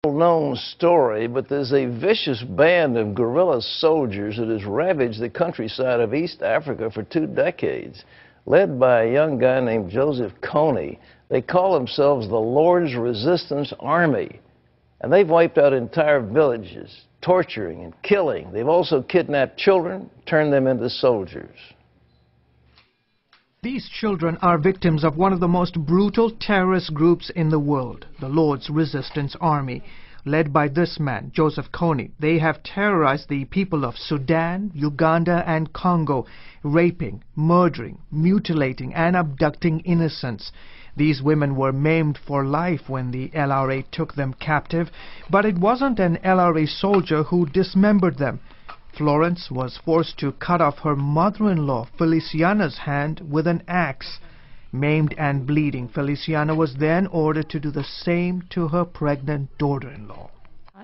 Known story, but there's a vicious band of guerrilla soldiers that has ravaged the countryside of East Africa for 2 decades, led by a young guy named Joseph Kony. They call themselves the Lord's Resistance Army, and they've wiped out entire villages, torturing and killing. They've also kidnapped children, turned them into soldiers. These children are victims of one of the most brutal terrorist groups in the world, the Lord's Resistance Army, led by this man, Joseph Kony. They have terrorized the people of Sudan, Uganda, and Congo, raping, murdering, mutilating, and abducting innocents. These women were maimed for life when the LRA took them captive, but it wasn't an LRA soldier who dismembered them. Florence was forced to cut off her mother-in-law, Feliciana's hand, with an axe. Maimed and bleeding, Feliciana was then ordered to do the same to her pregnant daughter-in-law.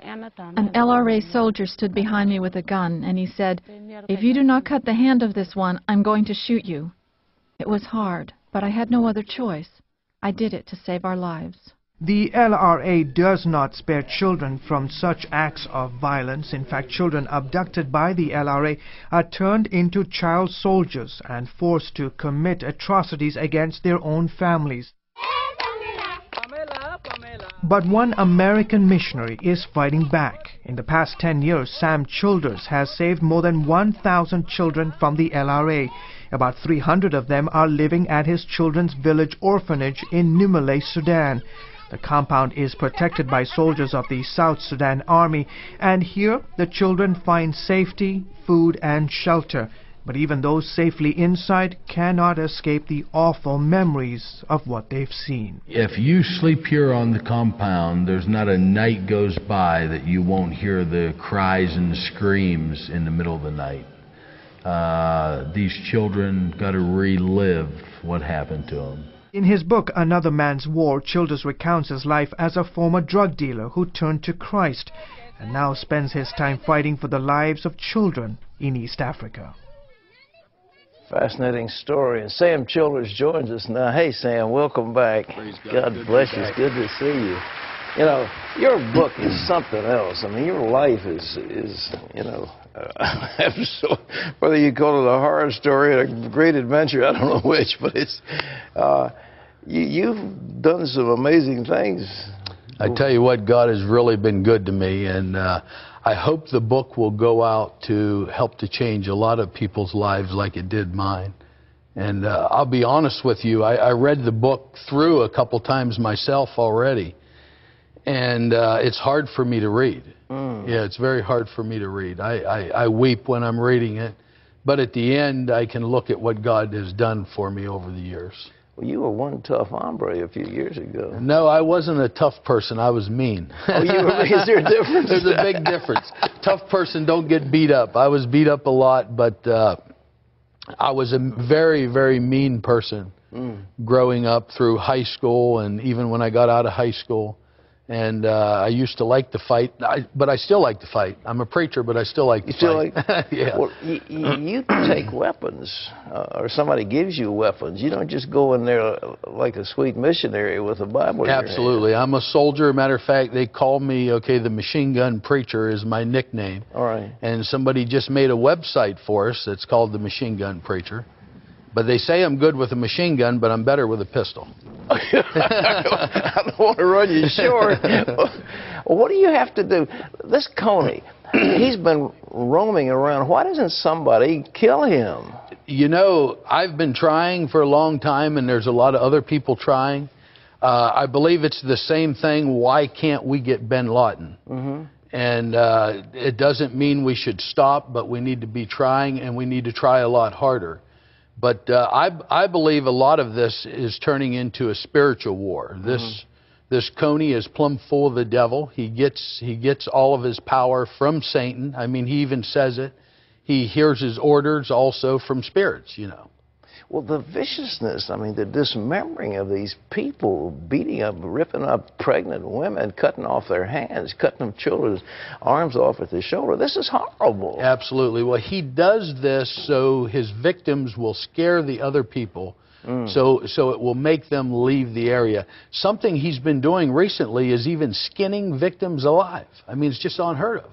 An LRA soldier stood behind me with a gun, and he said, "If you do not cut the hand of this one, I'm going to shoot you." It was hard, but I had no other choice. I did it to save our lives. The LRA does not spare children from such acts of violence. In fact, children abducted by the LRA are turned into child soldiers and forced to commit atrocities against their own families. But one American missionary is fighting back. In the past 10 years, Sam Childers has saved more than 1,000 children from the LRA. About 300 of them are living at his children's village orphanage in Nimale, Sudan. The compound is protected by soldiers of the South Sudan Army, and here the children find safety, food, and shelter. But even those safely inside cannot escape the awful memories of what they've seen. If you sleep here on the compound, there's not a night goes by that you won't hear the cries and the screams in the middle of the night. These children got to relive what happened to them. In his book, Another Man's War, Childers recounts his life as a former drug dealer who turned to Christ and now spends his time fighting for the lives of children in East Africa. Fascinating story. And Sam Childers joins us now. Hey, Sam, welcome back. God bless you. It's good to see you. You know, your book is something else. I mean, your life is you know, so whether you call it a horror story or a great adventure, I don't know which, but it's, you've done some amazing things. I tell you what, God has really been good to me, and I hope the book will go out to help to change a lot of people's lives like it did mine. And I'll be honest with you, I read the book through a couple times myself already, and it's hard for me to read. Yeah, it's very hard for me to read. I weep when I'm reading it, but at the end I can look at what God has done for me over the years. Well, you were one tough hombre a few years ago. No, I wasn't a tough person. I was mean. Oh, you were, is there a difference? There's a big difference. Tough person don't get beat up. I was beat up a lot, but I was a very, very mean person growing up through high school and even when I got out of high school. And I used to like to fight, but I still like to fight. I'm a preacher, but I still like to fight. You still like? Yeah. Well, you take weapons, or somebody gives you weapons. You don't just go in there like a sweet missionary with a Bible in your hand. Absolutely. I'm a soldier. Matter of fact, they call me, okay, the machine gun preacher is my nickname. All right. And somebody just made a website for us that's called the Machine Gun Preacher. But they say I'm good with a machine gun, but I'm better with a pistol. I don't want to run you short. Well, what do you have to do? This Kony, he's been roaming around. Why doesn't somebody kill him? You know, I've been trying for a long time, and there's a lot of other people trying. I believe it's the same thing. Why can't we get bin Laden? And it doesn't mean we should stop, but we need to be trying, and we need to try a lot harder. But I believe a lot of this is turning into a spiritual war. This Kony is plumb full of the devil. He gets all of his power from Satan. I mean, he even says it. He hears his orders also from spirits, you know. Well, the viciousness, I mean, the dismembering of these people, beating up, ripping up pregnant women, cutting off their hands, cutting them children's arms off at the shoulder. This is horrible. Absolutely. Well, he does this so his victims will scare the other people so it will make them leave the area. Something he's been doing recently is even skinning victims alive. I mean, it's just unheard of.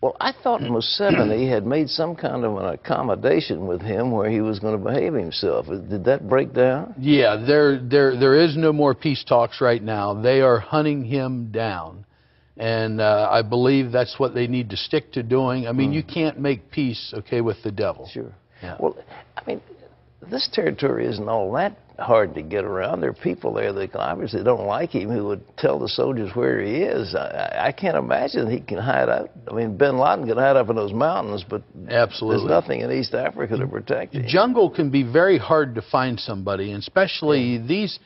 Well, I thought Museveni had made some kind of an accommodation with him where he was going to behave himself. Did that break down? Yeah, there is no more peace talks right now. They are hunting him down. And I believe that's what they need to stick to doing. I mean, you can't make peace, okay, with the devil. Sure. Yeah. Well, I mean, this territory isn't all that hard to get around. There are people there that obviously don't like him who would tell the soldiers where he is. I can't imagine he can hide out. I mean, bin Laden can hide up in those mountains, but absolutely, there's nothing in East Africa to protect him. Jungle can be very hard to find somebody, and especially these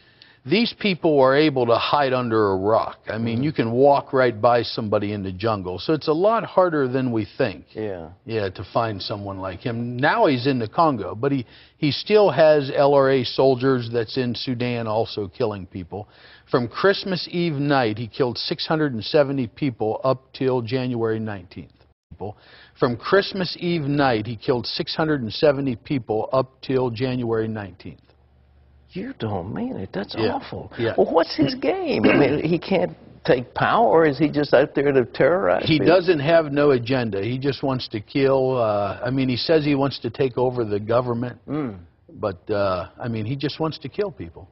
people are able to hide under a rock. I mean, you can walk right by somebody in the jungle, so it's a lot harder than we think. Yeah, to find someone like him. Now he's in the Congo, but he still has LRA soldiers that's in Sudan also killing people. From Christmas Eve night, he killed 670 people up till January 19th. From Christmas Eve night, he killed 670 people up till January 19th. You don't mean it. That's awful. Yeah. Well, what's his game? I mean, he can't take power, or is he just out there to terrorize people? He doesn't have no agenda. He just wants to kill. I mean, he says he wants to take over the government, but, I mean, he just wants to kill people.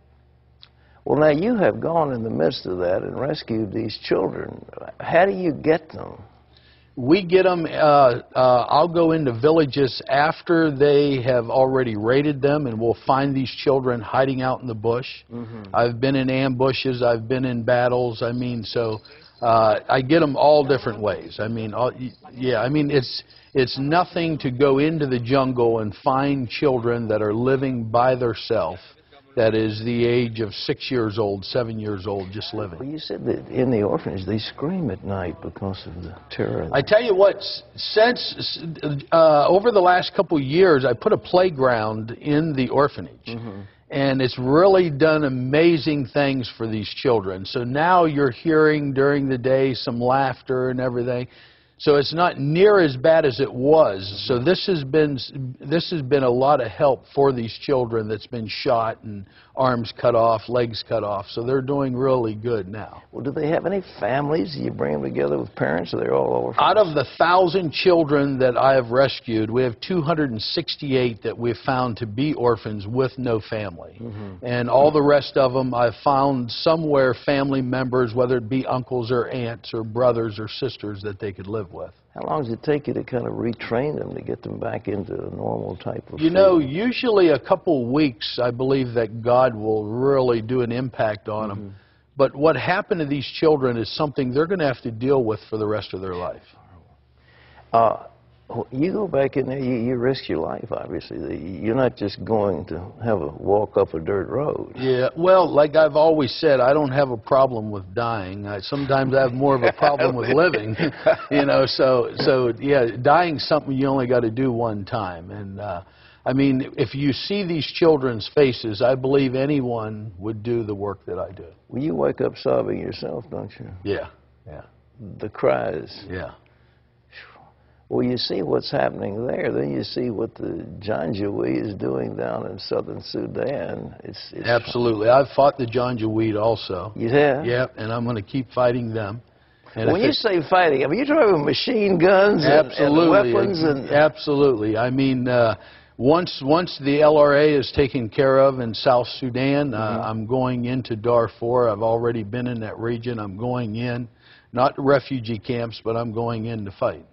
Well, now, you have gone in the midst of that and rescued these children. How do you get them? We get them, I'll go into villages after they have already raided them, and we'll find these children hiding out in the bush. I've been in ambushes, I've been in battles. I mean, so I get them all different ways. I mean, yeah, I mean, it's nothing to go into the jungle and find children that are living by themselves. That is the age of 6 years old, 7 years old, just living. Well, you said that in the orphanage they scream at night because of the terror. I tell you what, since over the last couple of years, I put a playground in the orphanage. And it's really done amazing things for these children. So now you're hearing during the day some laughter and everything. So it's not near as bad as it was. So this has been a lot of help for these children that's been shot and arms cut off, legs cut off. So they're doing really good now. Well, do they have any families? Do you bring them together with parents, or they're all orphans? Out of the 1,000 children that I have rescued, we have 268 that we've found to be orphans with no family. And all the rest of them, I've found somewhere family members, whether it be uncles or aunts or brothers or sisters that they could live with. How long does it take you to kind of retrain them to get them back into a normal type of You know, usually a couple weeks, I believe that God will really do an impact on them. But what happened to these children is something they're going to have to deal with for the rest of their life. You go back in there, you risk your life, obviously. You're not just going to have a walk up a dirt road. Yeah, well, like I've always said, I don't have a problem with dying. Sometimes I have more of a problem with living. You know, so yeah, dying's something you only got to do one time. And I mean, if you see these children's faces, I believe anyone would do the work that I do. Well, you wake up sobbing yourself, don't you? Yeah. The cries. Yeah. Well, you see what's happening there, then you see what the Janjaweed is doing down in southern Sudan. It's Absolutely. I've fought the Janjaweed also. You have? Yep, and I'm going to keep fighting them. And when you say fighting, I mean, you're talking about machine guns and weapons? Absolutely. I mean, once the LRA is taken care of in South Sudan, I'm going into Darfur. I've already been in that region. I'm going in, not refugee camps, but I'm going in to fight.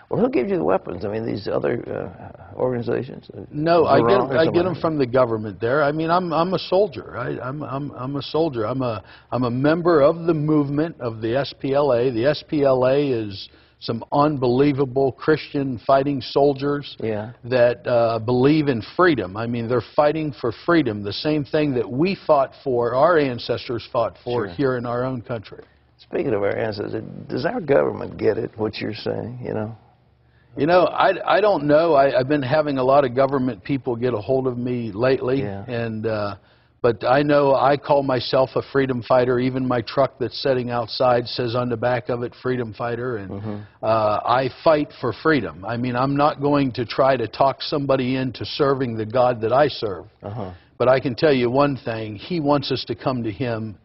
Well, who gives you the weapons? I mean, these other organizations? No, I get them from the government there. I mean, I'm a soldier. I'm a soldier. I'm a member of the movement of the SPLA. The SPLA is some unbelievable Christian fighting soldiers that believe in freedom. I mean, they're fighting for freedom, the same thing that we fought for, our ancestors fought for here in our own country. Speaking of our ancestors, does our government get it, what you're saying, you know? You know, I don't know. I've been having a lot of government people get a hold of me lately, and but I know I call myself a freedom fighter. Even my truck that's sitting outside says on the back of it, freedom fighter, and I fight for freedom. I mean, I'm not going to try to talk somebody into serving the God that I serve. But I can tell you one thing, He wants us to come to Him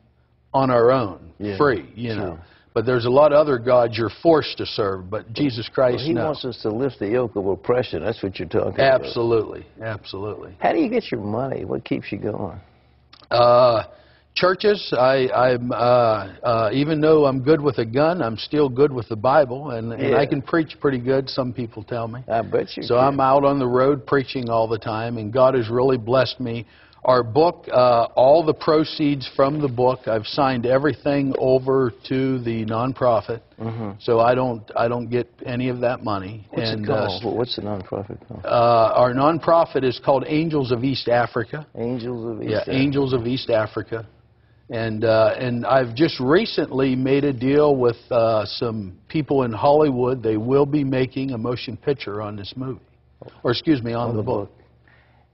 on our own, free, you know. But there's a lot of other gods you're forced to serve, but Jesus Christ, He wants us to lift the yoke of oppression. That's what you're talking about. Absolutely, absolutely. How do you get your money? What keeps you going? Churches, even though I'm good with a gun, I'm still good with the Bible, and I can preach pretty good, some people tell me. I bet you So can. I'm out on the road preaching all the time, and God has really blessed me. Our book, all the proceeds from the book, I've signed everything over to the nonprofit, so I don't get any of that money. What's it called? What's the nonprofit called? Our nonprofit is called Angels of East Africa. Angels of East Africa. Angels of East Africa. And I've just recently made a deal with some people in Hollywood. They will be making a motion picture on this movie, or excuse me, on the book.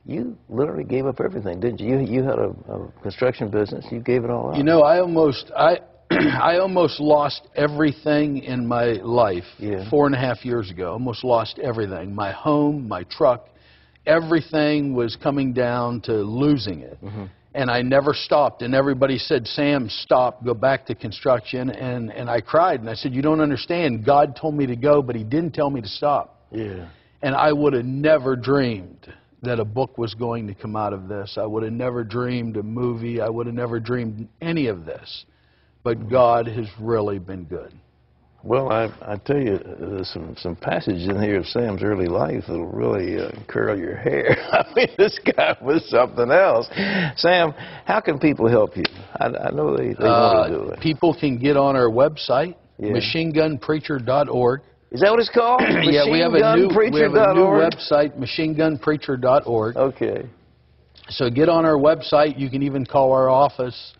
You literally gave up everything, didn't you? You had a construction business. You gave it all up. You know, I almost lost everything in my life 4.5 years ago. Almost lost everything. My home, my truck, everything was coming down to losing it. And I never stopped. And everybody said, Sam, stop, go back to construction. And I cried, and I said, you don't understand. God told me to go, but He didn't tell me to stop. And I would have never dreamed that a book was going to come out of this. I would have never dreamed a movie. I would have never dreamed any of this. But God has really been good. Well, I tell you, there's some passages in here of Sam's early life that'll really curl your hair. I mean, this guy was something else. Sam, how can people help you? I know they want to do it. People can get on our website, machinegunpreacher.org. Is that what it's called? Yeah, we have a new website, machinegunpreacher.org. Okay. So get on our website. You can even call our office.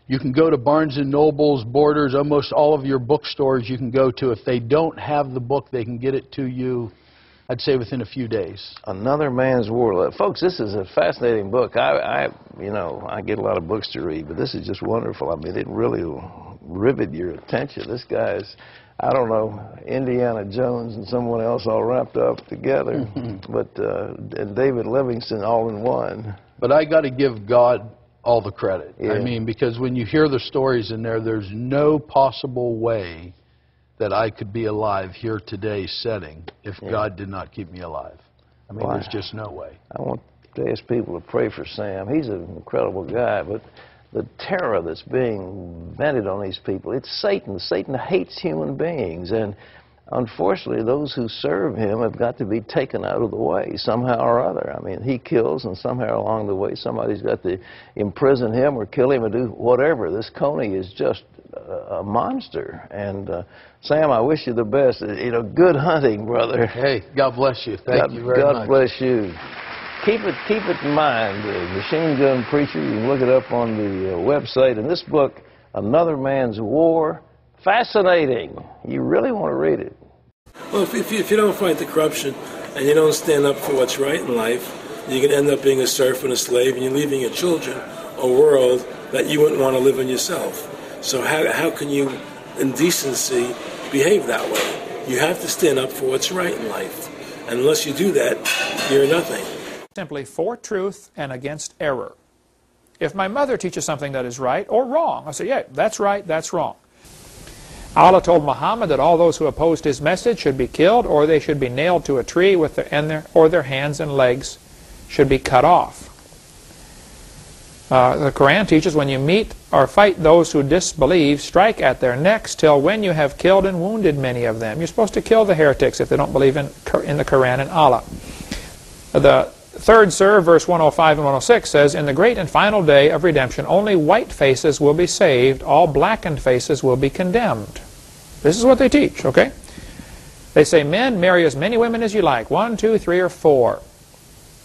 You can go to Barnes & Noble's, Borders, almost all of your bookstores you can go to. If they don't have the book, they can get it to you, I'd say, within a few days. Another Man's War. Folks, this is a fascinating book. I get a lot of books to read, but this is just wonderful. I mean, it really will rivet your attention. This guy's, I don't know, Indiana Jones and someone else all wrapped up together, but and David Livingston all in one. But I got to give God all the credit. I mean, because when you hear the stories in there, there's no possible way that I could be alive here today sitting if God did not keep me alive. I mean, there's just no way. I want to ask people to pray for Sam. He's an incredible guy, but the terror that's being vented on these people, it's Satan. Satan hates human beings, and unfortunately, those who serve him have got to be taken out of the way somehow or other. I mean, he kills, and somehow along the way, somebody's got to imprison him or kill him or do whatever. This Coney is just a monster. And Sam, I wish you the best. You know, good hunting, brother. Hey, God bless you. Thank you very much. God bless you. Keep it in mind, Machine Gun Preacher. You can look it up on the website. And this book, Another Man's War, fascinating. You really want to read it. Well, if you don't fight the corruption and you don't stand up for what's right in life, you can end up being a serf and a slave, and you're leaving your children a world that you wouldn't want to live in yourself. So how can you, in decency, behave that way? You have to stand up for what's right in life. And unless you do that, you're nothing. Simply for truth and against error. If my mother teaches something that is right or wrong, I say, yeah, that's right, that's wrong. Allah told Muhammad that all those who opposed his message should be killed, or they should be nailed to a tree with their hands and legs should be cut off. The Quran teaches when you meet or fight those who disbelieve, strike at their necks till when you have killed and wounded many of them. You're supposed to kill the heretics if they don't believe in the Quran and Allah. The third surah, verse 105 and 106 says, in the great and final day of redemption, only white faces will be saved, all blackened faces will be condemned. This is what they teach, okay? They say, men, marry as many women as you like, 1, 2, 3, or 4.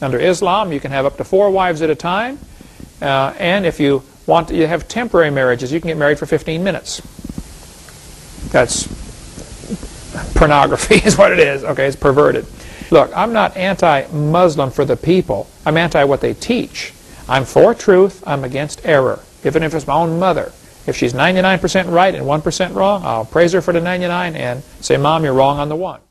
Under Islam, you can have up to 4 wives at a time, and if you want to have temporary marriages, you can get married for 15 minutes. That's pornography is what it is, okay? It's perverted. Look, I'm not anti-Muslim for the people. I'm anti what they teach. I'm for truth. I'm against error. Even if it's my own mother. If she's 99% right and 1% wrong, I'll praise her for the 99 and say, Mom, you're wrong on the 1.